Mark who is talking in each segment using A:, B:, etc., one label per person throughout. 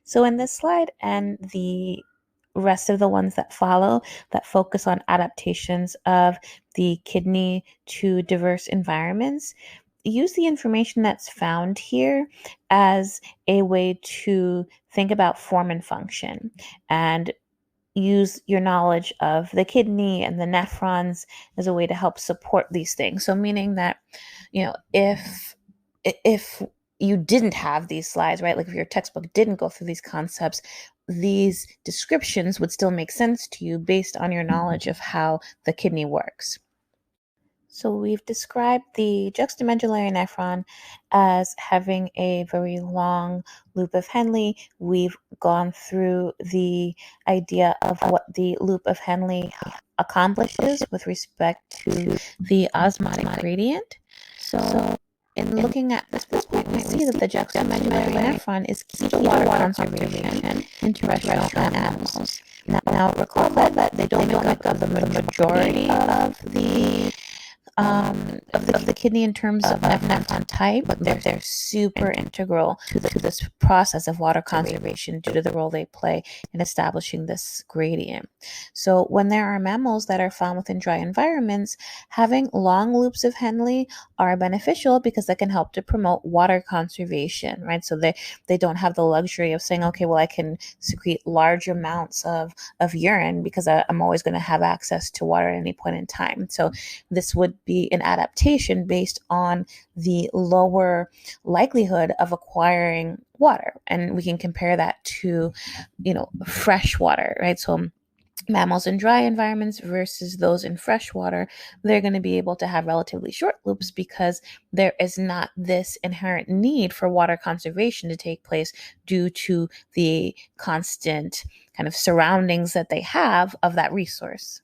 A: So in this slide and the rest of the ones that follow that focus on adaptations of the kidney to diverse environments, use the information that's found here as a way to think about form and function, and use your knowledge of the kidney and the nephrons as a way to help support these things. So meaning that, if you didn't have these slides, right? Like if your textbook didn't go through these concepts, these descriptions would still make sense to you based on your knowledge of how the kidney works. So we've described the juxtamedullary nephron as having a very long loop of Henle. We've gone through the idea of what the loop of Henle accomplishes with respect to the osmotic gradient. So in looking at this point, we see that the juxtamedullary nephron is key to water conservation in terrestrial animals. Now recall that they don't make up the majority of the kidney in terms of nephron type, but they're super integral to this process of water conservation due to the role they play in establishing this gradient. So when there are mammals that are found within dry environments, having long loops of Henle are beneficial because that can help to promote water conservation, right? So they don't have the luxury of saying, okay, well, I can secrete large amounts of urine because I'm always going to have access to water at any point in time. So this would be an adaptation based on the lower likelihood of acquiring water. And we can compare that to, fresh water, right? So mammals in dry environments versus those in fresh water, they're going to be able to have relatively short loops because there is not this inherent need for water conservation to take place due to the constant kind of surroundings that they have of that resource.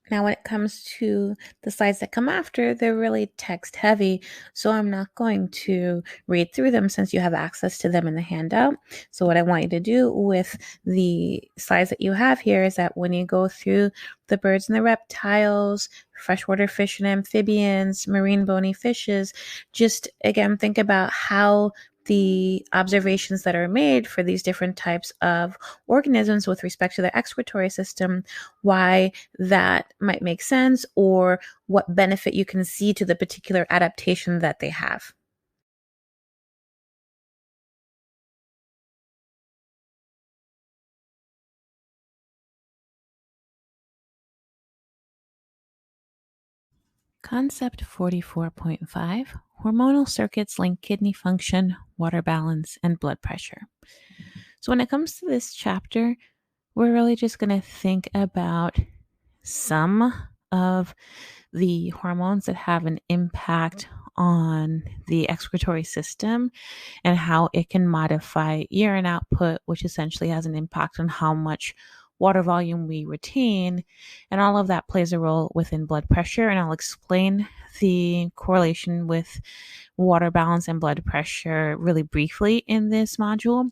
A: Now, when it comes to the slides that come after, they're really text heavy, so I'm not going to read through them since you have access to them in the handout. So what I want you to do with the slides that you have here is that when you go through the birds and the reptiles, freshwater fish and amphibians, marine bony fishes, just again think about how the observations that are made for these different types of organisms with respect to their excretory system, why that might make sense, or what benefit you can see to the particular adaptation that they have. Concept 44.5, hormonal circuits link kidney function, water balance, and blood pressure. So when it comes to this chapter, we're really just going to think about some of the hormones that have an impact on the excretory system and how it can modify urine output, which essentially has an impact on how much water volume we retain. And all of that plays a role within blood pressure. And I'll explain the correlation with water balance and blood pressure really briefly in this module.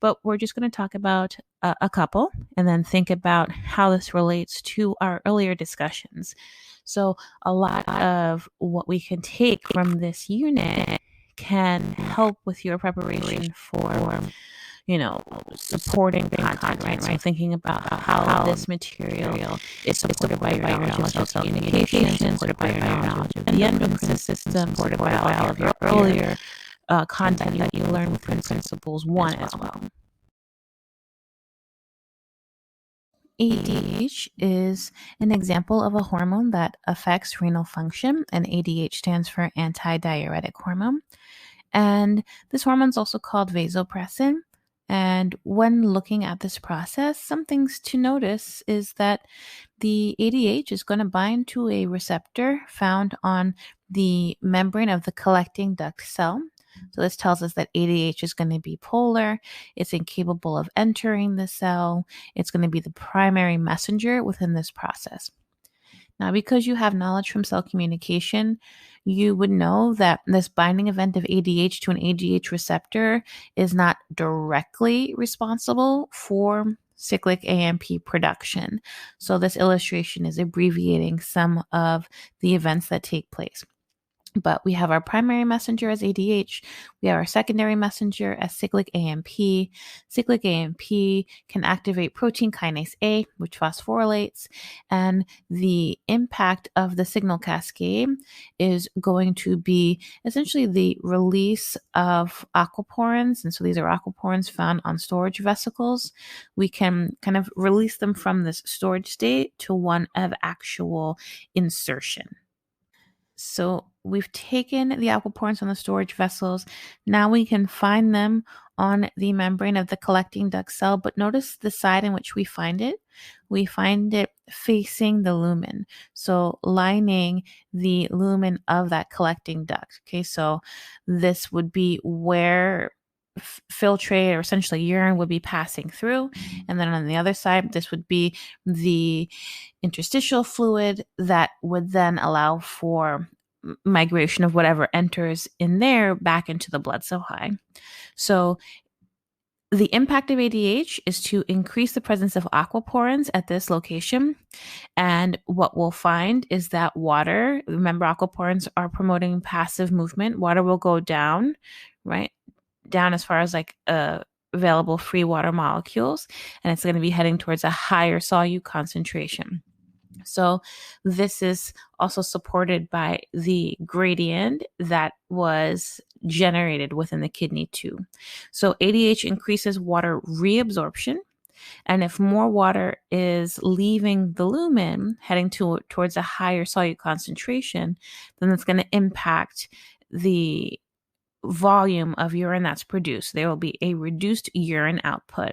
A: But we're just going to talk about a couple and then think about how this relates to our earlier discussions. So a lot of what we can take from this unit can help with your preparation for, supporting content, right? So thinking about how this material is supported by your knowledge of communication, supported by your knowledge of the endocrine system, supported by all of your earlier content that you learned within Principles 1 as well. ADH is an example of a hormone that affects renal function, and ADH stands for antidiuretic hormone. And this hormone is also called vasopressin. And when looking at this process, some things to notice is that the ADH is going to bind to a receptor found on the membrane of the collecting duct cell. So this tells us that ADH is going to be polar. It's incapable of entering the cell. It's going to be the primary messenger within this process. Now, because you have knowledge from cell communication, you would know that this binding event of ADH to an ADH receptor is not directly responsible for cyclic AMP production. So this illustration is abbreviating some of the events that take place. But we have our primary messenger as ADH. We have our secondary messenger as cyclic AMP. Cyclic AMP can activate protein kinase A, which phosphorylates. And the impact of the signal cascade is going to be essentially the release of aquaporins. And so these are aquaporins found on storage vesicles. We can kind of release them from this storage state to one of actual insertion. So we've taken the aquaporins from the storage vessels. Now we can find them on the membrane of the collecting duct cell, but notice the side in which we find it. We find it facing the lumen, so lining the lumen of that collecting duct. Okay, so this would be where filtrate or essentially urine would be passing through. And then on the other side, this would be the interstitial fluid that would then allow for migration of whatever enters in there back into the blood supply. So the impact of ADH is to increase the presence of aquaporins at this location. And what we'll find is that water, remember, aquaporins are promoting passive movement. Water will go down, right? Down as far as like available free water molecules, and it's going to be heading towards a higher solute concentration. So this is also supported by the gradient that was generated within the kidney too. So ADH increases water reabsorption. And if more water is leaving the lumen, heading towards a higher solute concentration, then it's going to impact the volume of urine that's produced. There will be a reduced urine output.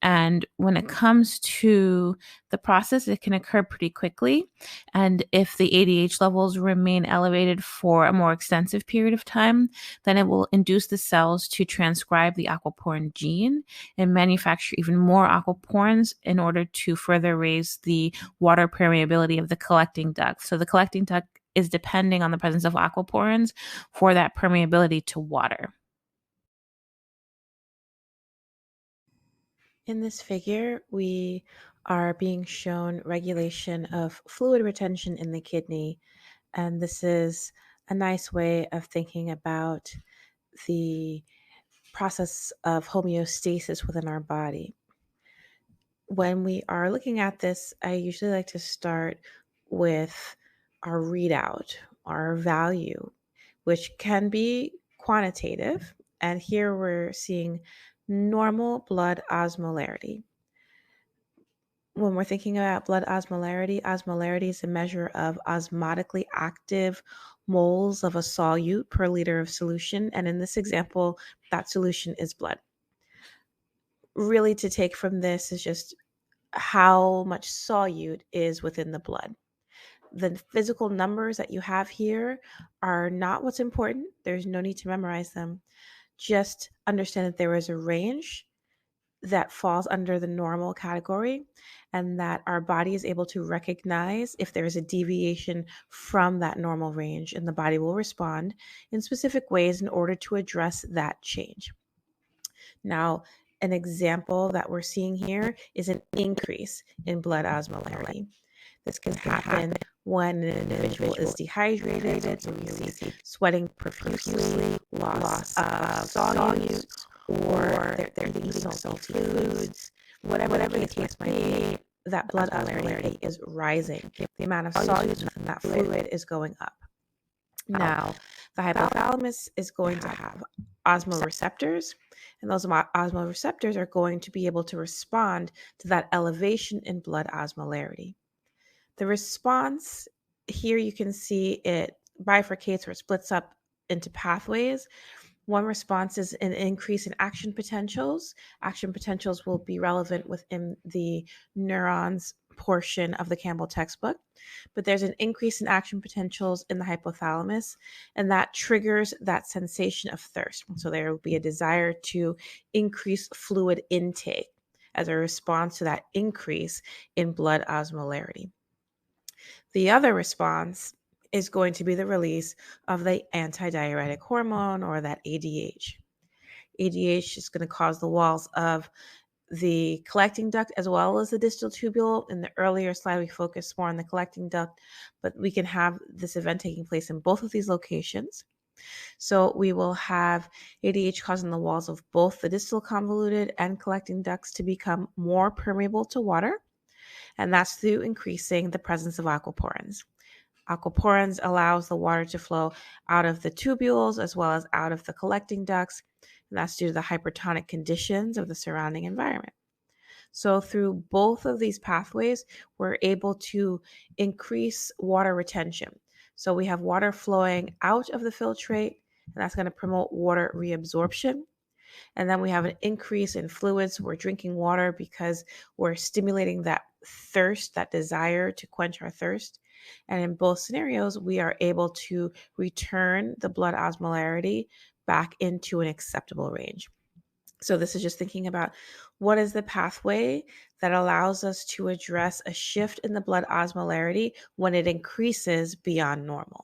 A: And when it comes to the process, it can occur pretty quickly. And if the ADH levels remain elevated for a more extensive period of time, then it will induce the cells to transcribe the aquaporin gene and manufacture even more aquaporins in order to further raise the water permeability of the collecting duct. So the collecting duct is depending on the presence of aquaporins for that permeability to water. In this figure, we are being shown regulation of fluid retention in the kidney, and this is a nice way of thinking about the process of homeostasis within our body. When we are looking at this, I usually like to start with our readout, our value, which can be quantitative. And here we're seeing normal blood osmolarity. When we're thinking about blood osmolarity, osmolarity is a measure of osmotically active moles of a solute per liter of solution. And in this example, that solution is blood. Really, to take from this is just how much solute is within the blood. The physical numbers that you have here are not what's important. There's no need to memorize them. Just understand that there is a range that falls under the normal category, and that our body is able to recognize if there is a deviation from that normal range, and the body will respond in specific ways in order to address that change. Now, an example that we're seeing here is an increase in blood osmolarity. This can happen when an individual is dehydrated, so we see sweating profusely, loss of solutes, or they're eating salty foods, whatever the case might be, that blood osmolarity is rising. The amount of solutes within that fluid is going up. Now, the hypothalamus is going to have osmoreceptors, and those osmoreceptors are going to be able to respond to that elevation in blood osmolarity. The response here, you can see it bifurcates or splits up into pathways. One response is an increase in action potentials. Action potentials will be relevant within the neurons portion of the Campbell textbook, but there's an increase in action potentials in the hypothalamus, and that triggers that sensation of thirst. So there will be a desire to increase fluid intake as a response to that increase in blood osmolarity. The other response is going to be the release of the antidiuretic hormone, or that ADH. ADH is going to cause the walls of the collecting duct as well as the distal tubule. In the earlier slide, we focused more on the collecting duct, but we can have this event taking place in both of these locations. So we will have ADH causing the walls of both the distal convoluted and collecting ducts to become more permeable to water, and that's through increasing the presence of aquaporins. Aquaporins allows the water to flow out of the tubules as well as out of the collecting ducts, and that's due to the hypertonic conditions of the surrounding environment. So through both of these pathways, we're able to increase water retention. So we have water flowing out of the filtrate, and that's going to promote water reabsorption. And then we have an increase in fluids. We're drinking water because we're stimulating that thirst, that desire to quench our thirst. And in both scenarios, we are able to return the blood osmolarity back into an acceptable range. So this is just thinking about what is the pathway that allows us to address a shift in the blood osmolarity when it increases beyond normal.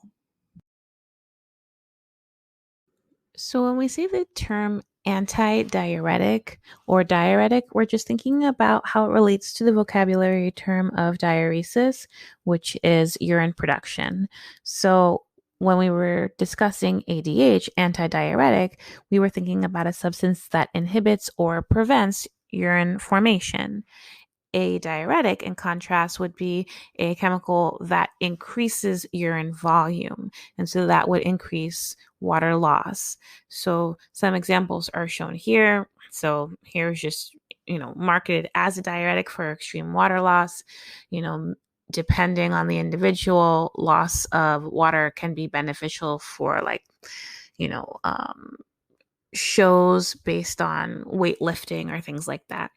A: So when we say the term antidiuretic or diuretic, we're just thinking about how it relates to the vocabulary term of diuresis, which is urine production. So when we were discussing ADH, antidiuretic, we were thinking about a substance that inhibits or prevents urine formation. A diuretic, in contrast, would be a chemical that increases urine volume. And so that would increase water loss. So some examples are shown here. So here's just, marketed as a diuretic for extreme water loss. Depending on the individual, loss of water can be beneficial for shows based on weightlifting or things like that.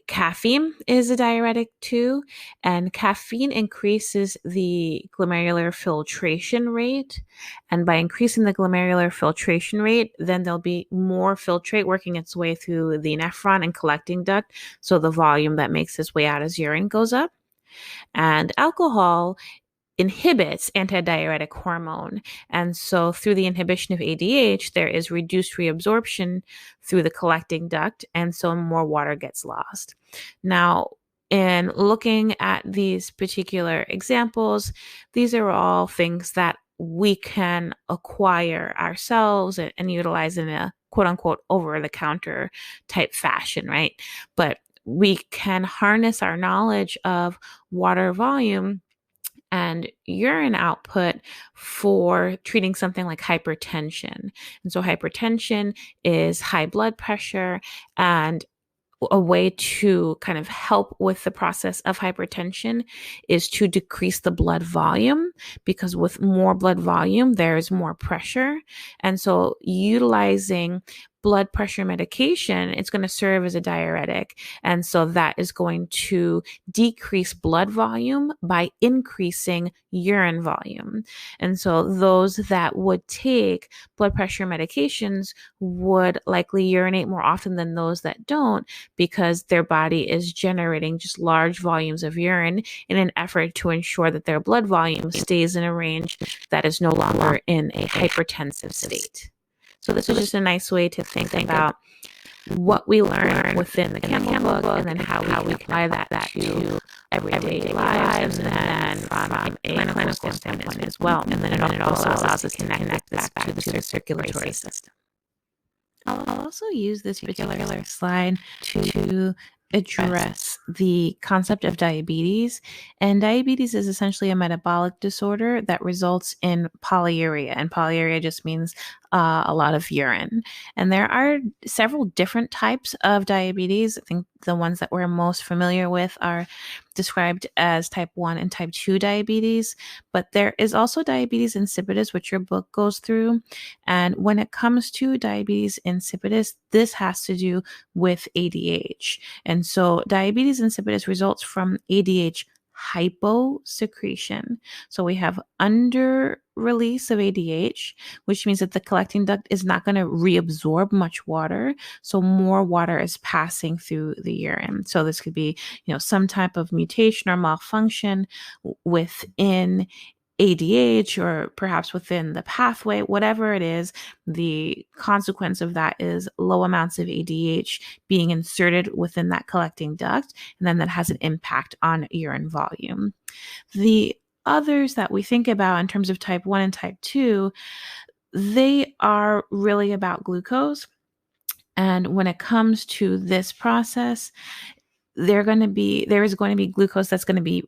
A: Caffeine is a diuretic too, and caffeine increases the glomerular filtration rate. And by increasing the glomerular filtration rate, then there'll be more filtrate working its way through the nephron and collecting duct. So the volume that makes its way out as urine goes up. And alcohol inhibits antidiuretic hormone. And so through the inhibition of ADH, there is reduced reabsorption through the collecting duct, and so more water gets lost. Now, in looking at these particular examples, these are all things that we can acquire ourselves and utilize in a quote unquote over-the-counter type fashion, right? But we can harness our knowledge of water volume and urine output for treating something like hypertension. And so hypertension is high blood pressure, and a way to kind of help with the process of hypertension is to decrease the blood volume, because with more blood volume, there is more pressure. And so utilizing blood pressure medication, it's going to serve as a diuretic. And so that is going to decrease blood volume by increasing urine volume. And so those that would take blood pressure medications would likely urinate more often than those that don't, because their body is generating just large volumes of urine in an effort to ensure that their blood volume stays in a range that is no longer in a hypertensive state. So this is just a nice way to think about what we learn within the chemical book, and then how we can apply that to everyday lives, and then from a clinical standpoint as well. And then it also allows us to connect this back to the circulatory system. I'll also use this particular slide to address the concept of diabetes. And diabetes is essentially a metabolic disorder that results in polyuria. And polyuria just means a lot of urine. And there are several different types of diabetes. I think the ones that we're most familiar with are described as type 1 and type 2 diabetes. But there is also diabetes insipidus, which your book goes through. And when it comes to diabetes insipidus, this has to do with ADH. And so diabetes insipidus results from ADH hyposecretion. So we have under release of ADH, which means that the collecting duct is not going to reabsorb much water. So more water is passing through the urine. So this could be, some type of mutation or malfunction within ADH or perhaps within the pathway, whatever it is, the consequence of that is low amounts of ADH being inserted within that collecting duct, and then that has an impact on urine volume. The others that we think about in terms of type 1 and type 2, they are really about glucose. And when it comes to this process, there is going to be glucose that's going to be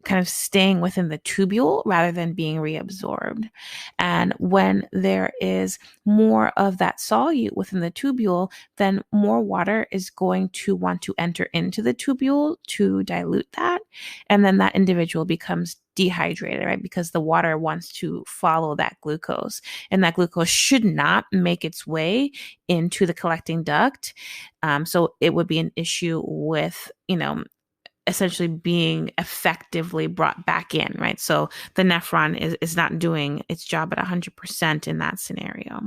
A: kind of staying within the tubule rather than being reabsorbed. And when there is more of that solute within the tubule, then more water is going to want to enter into the tubule to dilute that. And then that individual becomes dehydrated, right? Because the water wants to follow that glucose, and that glucose should not make its way into the collecting duct. So it would be an issue with, essentially being effectively brought back in, right? So the nephron is not doing its job at 100% in that scenario.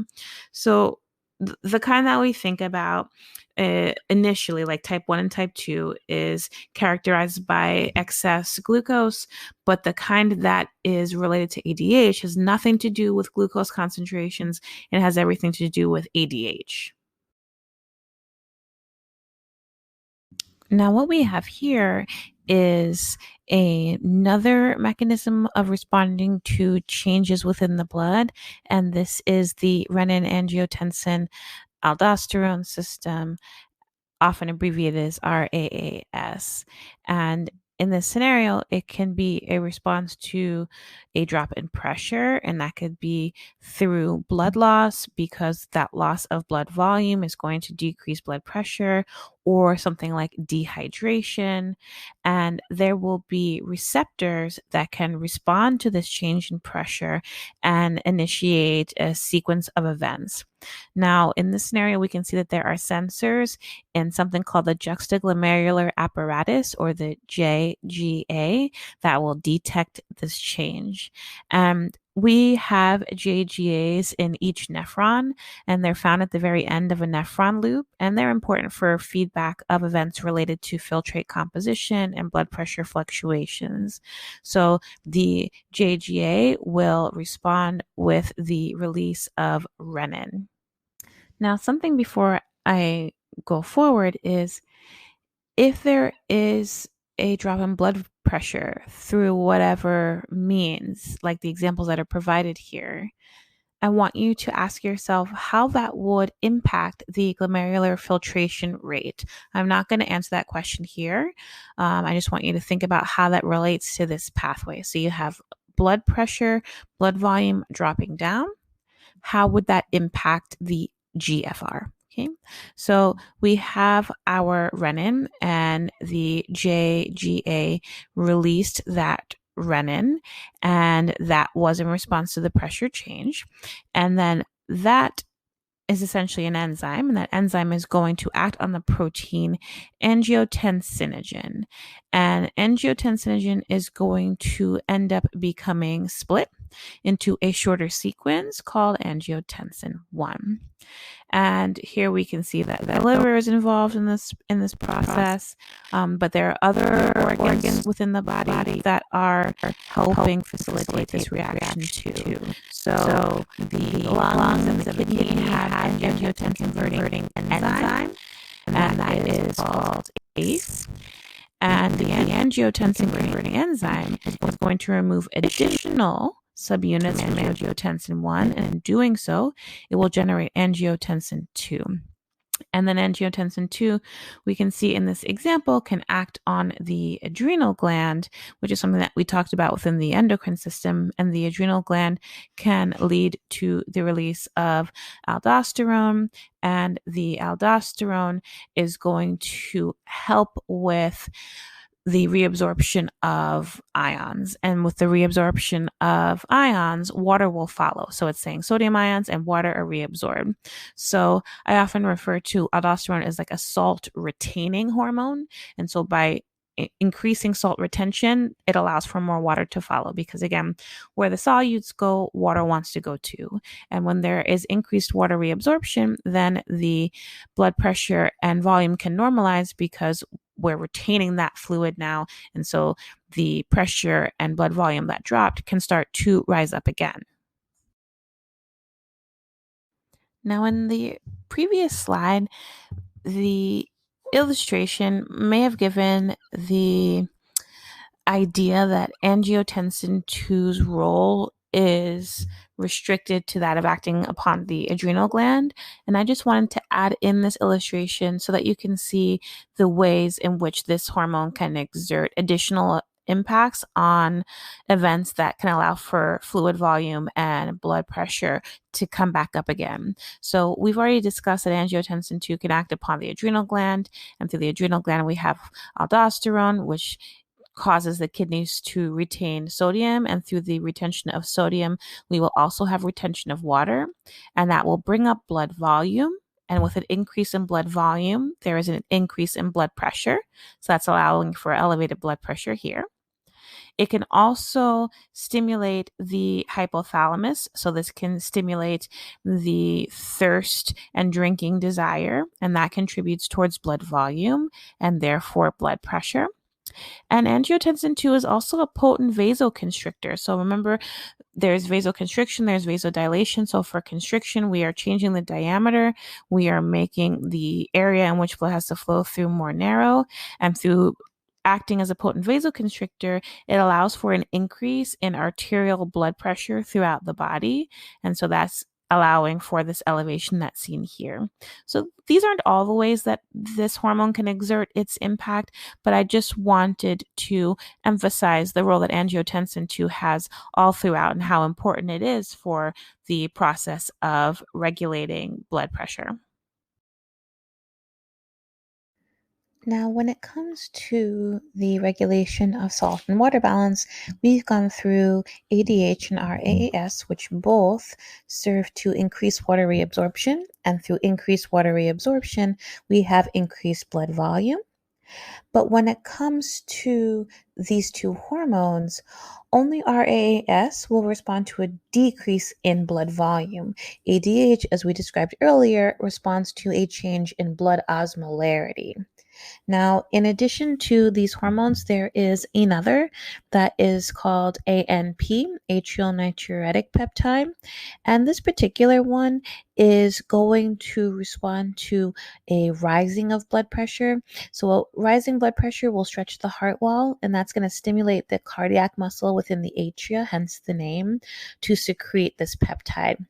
A: So the kind that we think about initially, like type 1 and type 2, is characterized by excess glucose, but the kind that is related to ADH has nothing to do with glucose concentrations and has everything to do with ADH. Now, what we have here is another mechanism of responding to changes within the blood, and this is the renin-angiotensin aldosterone system, often abbreviated as RAAS. And in this scenario, it can be a response to a drop in pressure, and that could be through blood loss, because that loss of blood volume is going to decrease blood pressure, or something like dehydration. And there will be receptors that can respond to this change in pressure and initiate a sequence of events. Now, in this scenario, we can see that there are sensors in something called the juxtaglomerular apparatus, or the JGA, that will detect this change. And we have JGAs in each nephron, and they're found at the very end of a nephron loop, and they're important for feedback of events related to filtrate composition and blood pressure fluctuations. So the JGA will respond with the release of renin. Now, something before I go forward is, if there is a drop in blood pressure through whatever means, like the examples that are provided here, I want you to ask yourself how that would impact the glomerular filtration rate. I'm not going to answer that question here. I just want you to think about how that relates to this pathway. So you have blood pressure, blood volume dropping down. How would that impact the GFR? Okay, so we have our renin, and the JGA released that renin, and that was in response to the pressure change. And then that is essentially an enzyme, and that enzyme is going to act on the protein angiotensinogen. And angiotensinogen is going to end up becoming split into a shorter sequence called angiotensin 1. And here we can see that the liver is involved in this process, but there are other organs within the body that are helping facilitate this reaction too. So the lungs and the kidney have angiotensin converting enzyme, and that is called ACE. And the angiotensin converting enzyme is going to remove additional subunits from angiotensin 1, and in doing so, it will generate angiotensin 2. And then angiotensin 2, we can see in this example, can act on the adrenal gland, which is something that we talked about within the endocrine system. And the adrenal gland can lead to the release of aldosterone, and the aldosterone is going to help with the reabsorption of ions. And with the reabsorption of ions, water will follow. So it's saying sodium ions and water are reabsorbed. So I often refer to aldosterone as like a salt retaining hormone. And so by increasing salt retention, it allows for more water to follow, because again, where the solutes go, water wants to go too. And when there is increased water reabsorption, then the blood pressure and volume can normalize, because we're retaining that fluid now. And so the pressure and blood volume that dropped can start to rise up again. Now, in the previous slide, the illustration may have given the idea that angiotensin II's role is restricted to that of acting upon the adrenal gland. And I just wanted to add in this illustration so that you can see the ways in which this hormone can exert additional impacts on events that can allow for fluid volume and blood pressure to come back up again. So we've already discussed that angiotensin II can act upon the adrenal gland, and through the adrenal gland we have aldosterone, which causes the kidneys to retain sodium, and through the retention of sodium we will also have retention of water, and that will bring up blood volume. And with an increase in blood volume, there is an increase in blood pressure. So that's allowing for elevated blood pressure here. It can also stimulate the hypothalamus. So this can stimulate the thirst and drinking desire, and that contributes towards blood volume and therefore blood pressure. And angiotensin II is also a potent vasoconstrictor. So remember, there's vasoconstriction, there's vasodilation. So for constriction, we are changing the diameter. We are making the area in which blood has to flow through more narrow. And through acting as a potent vasoconstrictor, it allows for an increase in arterial blood pressure throughout the body. And so that's allowing for this elevation that's seen here. So these aren't all the ways that this hormone can exert its impact, but I just wanted to emphasize the role that angiotensin II has all throughout and how important it is for the process of regulating blood pressure. Now, when it comes to the regulation of salt and water balance, we've gone through ADH and RAAS, which both serve to increase water reabsorption. And through increased water reabsorption, we have increased blood volume. But when it comes to these two hormones, only RAAS will respond to a decrease in blood volume. ADH, as we described earlier, responds to a change in blood osmolarity. Now, in addition to these hormones, there is another that is called ANP, atrial natriuretic peptide. And this particular one is going to respond to a rising of blood pressure. So rising blood pressure will stretch the heart wall, and that's going to stimulate the cardiac muscle within the atria, hence the name, to secrete this peptide.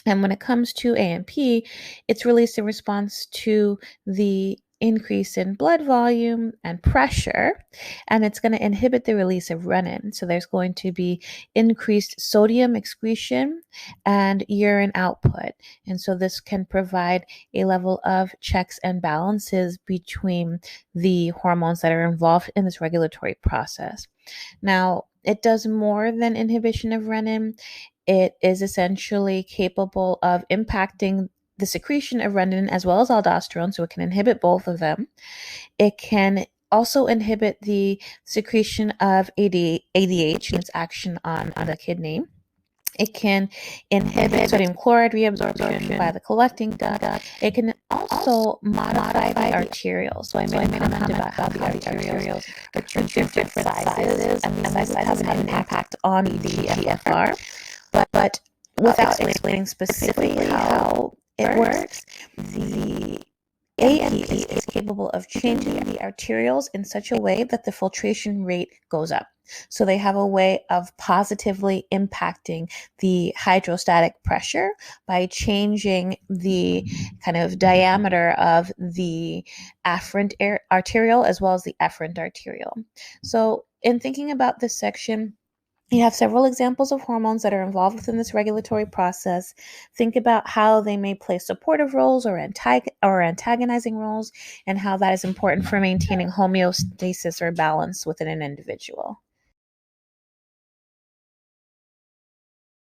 A: And when it comes to ANP, it's released in response to the increase in blood volume and pressure, and it's going to inhibit the release of renin. So there's going to be increased sodium excretion and urine output. And so this can provide a level of checks and balances between the hormones that are involved in this regulatory process. Now, it does more than inhibition of renin. It is essentially capable of impacting the secretion of renin as well as aldosterone, so it can inhibit both of them. It can also inhibit the secretion of ADH and its action on the kidney. It can inhibit sodium chloride reabsorption by the collecting duct. It can also modify the arterioles. So I made a comment about how the arterioles are different sizes, and these sizes have an impact on the GFR. But without explaining specifically how it works, the ANP is capable of changing the arterioles in such a way that the filtration rate goes up. So they have a way of positively impacting the hydrostatic pressure by changing the kind of diameter of the afferent arteriole as well as the efferent arteriole. So in thinking about this section, you have several examples of hormones that are involved within this regulatory process. Think about how they may play supportive roles or antagonizing roles, and how that is important for maintaining homeostasis or balance within an individual.